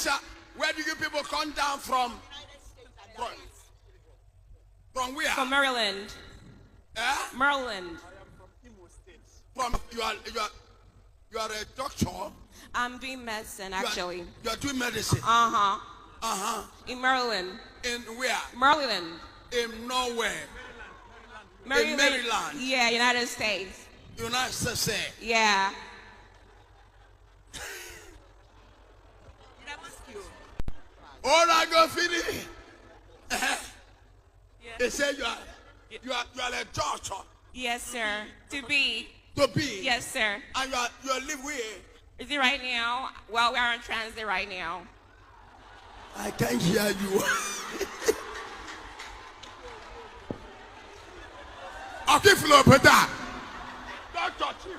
Alicia, where do you people come down from? From where? From Maryland. Eh? Maryland. From you are a doctor. I'm doing medicine actually. You are doing medicine. In Maryland. In where? Maryland. In Norway. Maryland. In Maryland. Yeah, United States. United States. Yeah. All I go finish. They say you are a doctor. Yes, sir. To be. To be. Yes, sir. And you live where? Is it right now? Well, we are on transit right now. I can't hear you. Okay, Flo, better. Doctor Chief.